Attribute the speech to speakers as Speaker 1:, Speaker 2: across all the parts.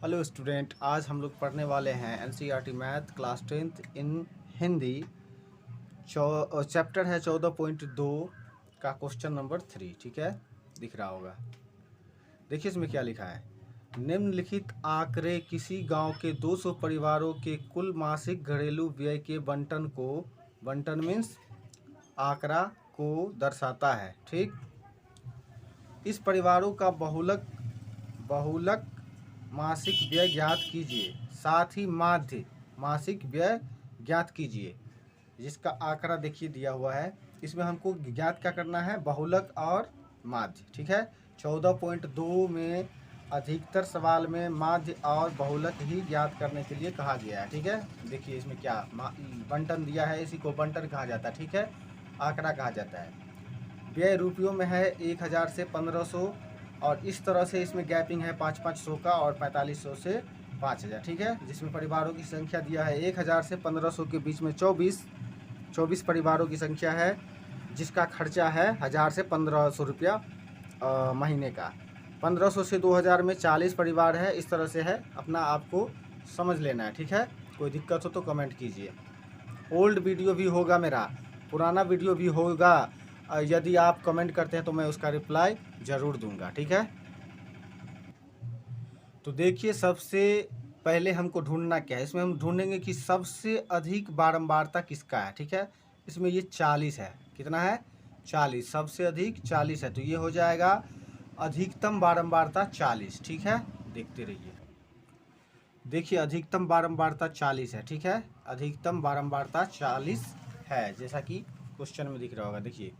Speaker 1: Hello student, आज हम लोग पढ़ने वाले हैं एनसीईआरटी मैथ क्लास 10th इन हिंदी। चैप्टर है 14.2 का क्वेश्चन नंबर 3। ठीक है, दिख रहा होगा। देखिए इसमें क्या लिखा है। निम्नलिखित आंकड़े किसी गांव के 200 परिवारों के कुल मासिक घरेलू व्यय के बंटन मीन्स आंकड़ा को दर्शाता है। ठीक, इस परिवारों का बहुलक मासिक व्यय ज्ञात कीजिए, साथ ही माध्य मासिक व्यय ज्ञात कीजिए। जिसका आंकड़ा देखिए दिया हुआ है, इसमें हमको ज्ञात क्या करना है, बहुलक और माध्य। ठीक है, 14.2 में अधिकतर सवाल में माध्य और बहुलक ही ज्ञात करने के लिए कहा गया है। ठीक है, देखिए इसमें क्या बंटन दिया है, इसी को बंटन कहा जाता है। ठीक है, आंकड़ा कहा जाता है। व्यय रुपयों में है 1000 से 1500, और इस तरह से इसमें गैपिंग है 500 का और 4500 से 5000। ठीक है, जिसमें परिवारों की संख्या दिया है 1000 से 1500 के बीच में 24 परिवारों की संख्या है, जिसका खर्चा है 1000 से 1500 रुपया महीने का। 1500 से 2000 में 40 परिवार है। इस तरह से है, अपना आपको समझ लेना है। ठीक है, कोई दिक्कत हो तो कमेंट कीजिए। ओल्ड वीडियो भी होगा, मेरा पुराना वीडियो भी होगा। यदि आप कमेंट करते हैं तो मैं उसका रिप्लाई ज़रूर दूंगा। ठीक है, तो देखिए सबसे पहले हमको ढूंढना क्या है। इसमें हम ढूंढेंगे कि सबसे अधिक बारंबारता किसका है। ठीक है, इसमें ये 40 है। कितना है, 40। सबसे अधिक 40 है, तो ये हो जाएगा अधिकतम बारंबारता 40। ठीक है, देखते रहिए। देखिए अधिकतम बारंबारता 40 है। ठीक है, अधिकतम बारंबारता 40 है, जैसा कि क्वेश्चन में दिख रहा होगा। देखिए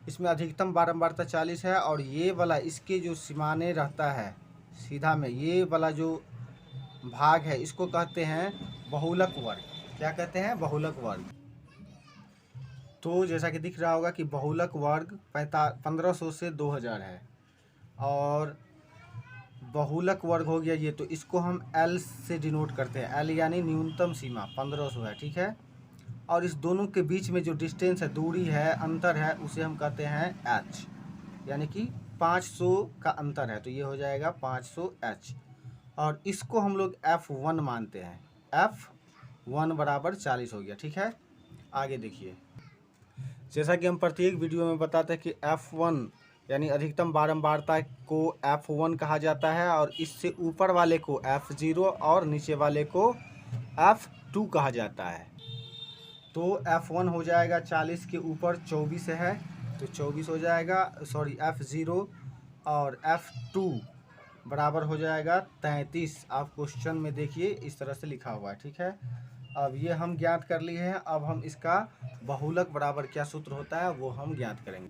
Speaker 1: इसमें अधिकतम बारंबारता 40 है, और ये वाला इसके जो सीमाने रहता है सीधा में, ये वाला जो भाग है, इसको कहते हैं बहुलक वर्ग। क्या कहते हैं, बहुलक वर्ग। तो जैसा कि दिख रहा होगा कि बहुलक वर्ग 1500 से 2000 है, और बहुलक वर्ग हो गया ये, तो इसको हम L से डिनोट करते हैं। L यानी न्यूनतम सीमा 1500 है। ठीक है, और इस दोनों के बीच में जो डिस्टेंस है, दूरी है, अंतर है, उसे हम कहते हैं H, यानी कि 500 का अंतर है, तो ये हो जाएगा 500 H। और इसको हम लोग F1 मानते हैं। F1 बराबर 40 हो गया। ठीक है, आगे देखिए। जैसा कि हम प्रत्येक वीडियो में बताते हैं कि F1 यानी अधिकतम बारंबारता को F1 कहा जाता है, और इससे ऊपर वाले को F0 और नीचे वाले को F2 कहा जाता है। तो F1 हो जाएगा 40 के ऊपर 24 है, तो 24 हो जाएगा, सॉरी F0, और F2 बराबर हो जाएगा 33। आप क्वेश्चन में देखिए इस तरह से लिखा हुआ है। ठीक है, अब ये हम ज्ञात कर लिए हैं। अब हम इसका बहुलक बराबर क्या सूत्र होता है वो हम ज्ञात करेंगे।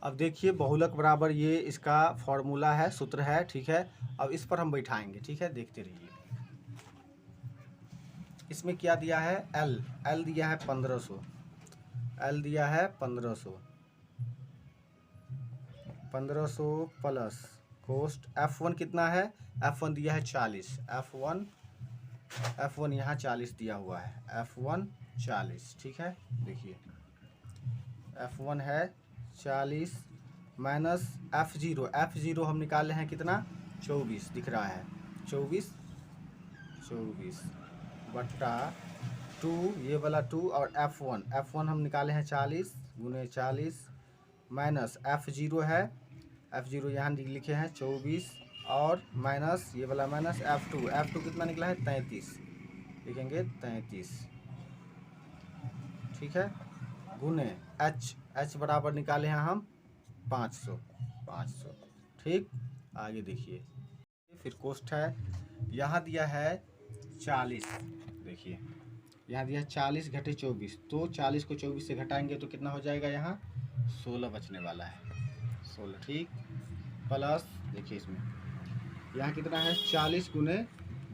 Speaker 1: अब देखिए बहुलक बराबर ये इसका फॉर्मूला है, सूत्र है। ठीक है, अब इस पर हम बैठाएंगे। ठीक है, देखते रहिए। इसमें क्या दिया है, L दिया है 1500, L दिया है 1500 प्लस कोस्ट F1 कितना है, F1 दिया है 40, F1 यहाँ 40 दिया हुआ है, F1 40। ठीक है, देखिए F1 है 40 माइनस F0 हम निकाले हैं कितना, 24 दिख रहा है, 24 बट्टा 2, ये वाला 2, और F1 हम निकाले हैं 40 गुने 40 माइनस F0 है, F0 यहाँ लिखे हैं 24, और माइनस ये वाला माइनस F2 कितना निकला है 33, लिखेंगे 33। ठीक है, गुने H बराबर निकाले हैं हम 500। ठीक, आगे देखिए। फिर कोष्ठ है, यहाँ दिया है 40। देखिए यहाँ दिया 40 घटे 24, तो 40 को 24 से घटाएंगे तो कितना हो जाएगा, यहाँ 16 बचने वाला है, 16। ठीक, प्लस देखिए इसमें यहाँ कितना है 40 गुने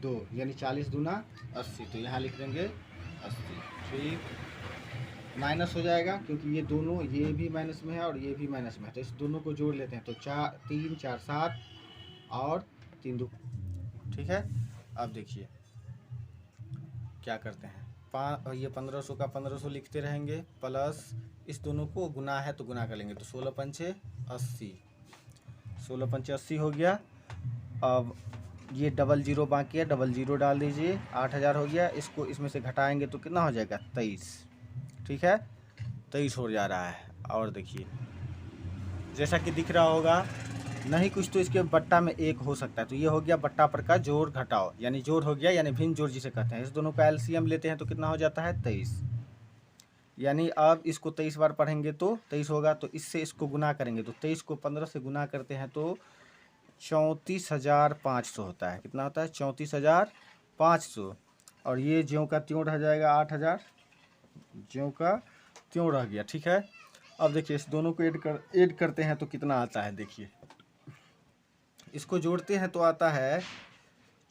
Speaker 1: 2, यानी 40 दूना 80, तो यहाँ लिख देंगे 80। ठीक, माइनस हो जाएगा क्योंकि ये दोनों, ये भी माइनस में है और ये भी माइनस में है, तो इस दोनों को जोड़ लेते हैं, तो 3 4 7 और 3 2। ठीक है, अब देखिए क्या करते हैं, ये 1500 का 1500 लिखते रहेंगे, प्लस इस दोनों को गुना है तो गुना कर लेंगे, तो 16 पंचे 80 हो गया। अब ये डबल जीरो बाकी है, डबल जीरो डाल दीजिए, 8000 हो गया। इसको इसमें से घटाएंगे तो कितना हो जाएगा, 23। ठीक है, 23 हो जा रहा है। और देखिए जैसा कि दिख रहा होगा, नहीं कुछ तो इसके बट्टा में एक हो सकता है, तो ये हो गया बट्टा पर का जोड़ घटाओ, यानी जोड़ हो गया, यानी भिन्न जोड़ जिसे कहते हैं। इस दोनों का एलसीएम लेते हैं तो कितना हो जाता है, 23। यानी अब इसको 23 बार पढ़ेंगे तो 23 होगा, तो इससे इसको गुना करेंगे तो 23 को 15 से गुना करते हैं तो 34,500 होता है। कितना होता है, 34,500। और ये ज्यों का त्यों रह जाएगा 8,000, ज्यों का त्यों रह गया। ठीक है, अब देखिए इस दोनों को ऐड करते हैं तो कितना आता है, देखिए इसको जोड़ते हैं तो आता है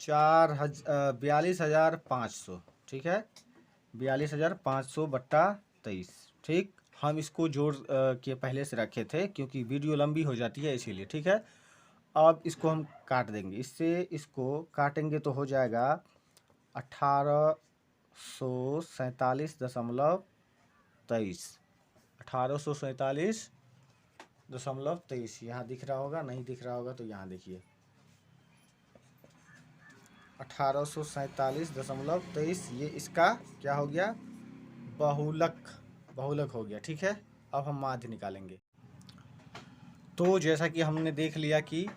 Speaker 1: 42,500। ठीक है, 42,500 बट्टा 23। ठीक, हम इसको जोड़ के पहले से रखे थे क्योंकि वीडियो लंबी हो जाती है इसीलिए। ठीक है, अब इसको हम काट देंगे, इससे इसको काटेंगे तो हो जाएगा 1847.23। 1847.23। यहाँ दिख रहा होगा, नहीं दिख रहा होगा तो यहाँ देखिए 1847.23। ये इसका क्या हो गया, बहुलक हो गया। ठीक है, अब हम माध्य निकालेंगे। तो जैसा कि हमने देख लिया कि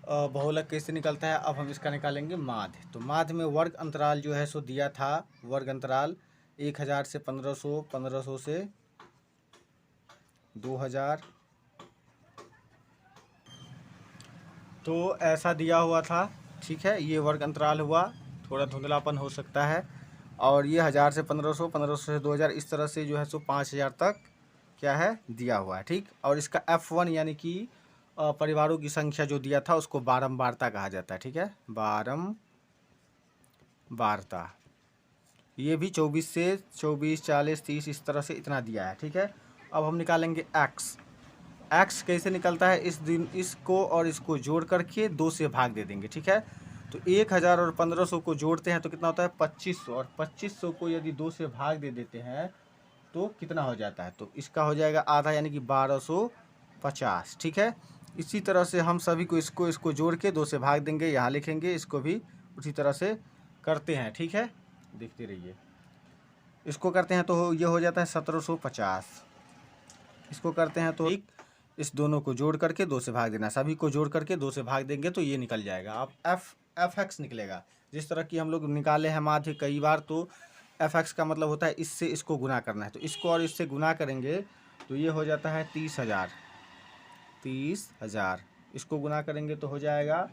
Speaker 1: बहुलक कैसे निकलता है, अब हम इसका निकालेंगे माध्य। तो माध्य में वर्ग अंतराल जो है सो दिया था, वर्ग अंतराल 1000 से 1500, 1500 से 2000, तो ऐसा दिया हुआ था। ठीक है, ये वर्ग अंतराल हुआ, थोड़ा धुंधलापन हो सकता है। और ये 1000 से 1500, 1500 से 2000, इस तरह से जो है सो 5000 तक क्या है दिया हुआ है। ठीक, और इसका F1 यानी कि परिवारों की संख्या जो दिया था उसको बारंबारता कहा जाता है। ठीक है, बारंबारता, ये भी 24 से 24, 40, 30 इस तरह से इतना दिया है। ठीक है, अब हम निकालेंगे एक्स कैसे निकलता है, इस दिन इसको और इसको जोड़ करके 2 से भाग दे देंगे। ठीक है, तो 1000 और 1500 को जोड़ते हैं तो कितना होता है, 2500। और 2500 को यदि 2 से भाग दे देते हैं तो कितना हो जाता है, तो इसका हो जाएगा आधा, यानी कि 1250। ठीक है, इसी तरह से हम सभी को इसको जोड़ के 2 से भाग देंगे, यहाँ लिखेंगे, इसको भी उसी तरह से करते हैं। ठीक है, देखते रहिए, इसको करते हैं तो ये हो जाता है 1750। इसको करते हैं तो इस दोनों को जोड़ करके 2 से भाग देना, सभी को जोड़ करके 2 से भाग देंगे तो ये निकल जाएगा। अब एफ निकलेगा। जिस तरह की हम लोग निकाले हैं माध्य कई बार, तो एफ का मतलब होता है इससे इसको गुना करना है, तो इसको और इससे गुना करेंगे तो ये हो जाता है 30,000। इसको गुना करेंगे तो हो जाएगा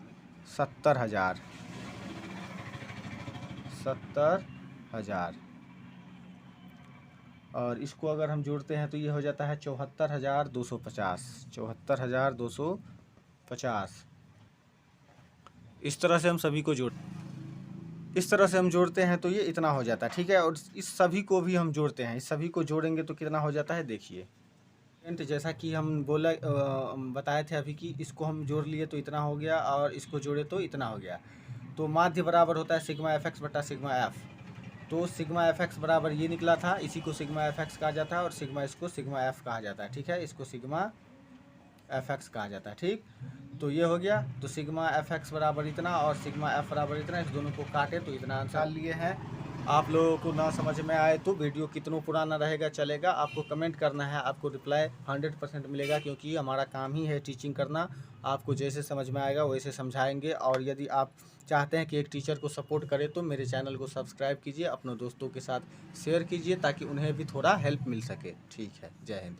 Speaker 1: 70,000। और इसको अगर हम जोड़ते हैं तो ये हो जाता है 74,250। इस तरह से हम सभी को इस तरह से हम जोड़ते हैं तो ये इतना हो जाता है। ठीक है, और इस सभी को भी हम जोड़ते हैं, इस सभी को जोड़ेंगे तो कितना हो जाता है, देखिए जैसा कि हम बताए थे अभी कि इसको हम जोड़ लिए तो इतना हो गया और इसको जोड़े तो इतना हो गया। तो माध्य बराबर होता है सिग्मा एफ एक्स बटा सिग्मा एफ। तो सिग्मा एफ एक्स बराबर ये निकला था, इसी को सिग्मा एफ एक्स कहा जाता है, और सिग्मा इसको सिग्मा एफ कहा जाता है। ठीक है, इसको सिग्मा एफ एक्स कहा जाता है। ठीक, तो ये हो गया, तो सिग्मा एफ एक्स बराबर इतना और सिग्मा एफ बराबर इतना, इस दोनों को काटे तो इतना आंसर लिए हैं। आप लोगों को ना समझ में आए तो वीडियो कितना पुराना रहेगा चलेगा, आपको कमेंट करना है, आपको रिप्लाई 100% मिलेगा, क्योंकि हमारा काम ही है टीचिंग करना। आपको जैसे समझ में आएगा वैसे समझाएंगे। और यदि आप चाहते हैं कि एक टीचर को सपोर्ट करें तो मेरे चैनल को सब्सक्राइब कीजिए, अपने दोस्तों के साथ शेयर कीजिए ताकि उन्हें भी थोड़ा हेल्प मिल सके। ठीक है, जय हिंद।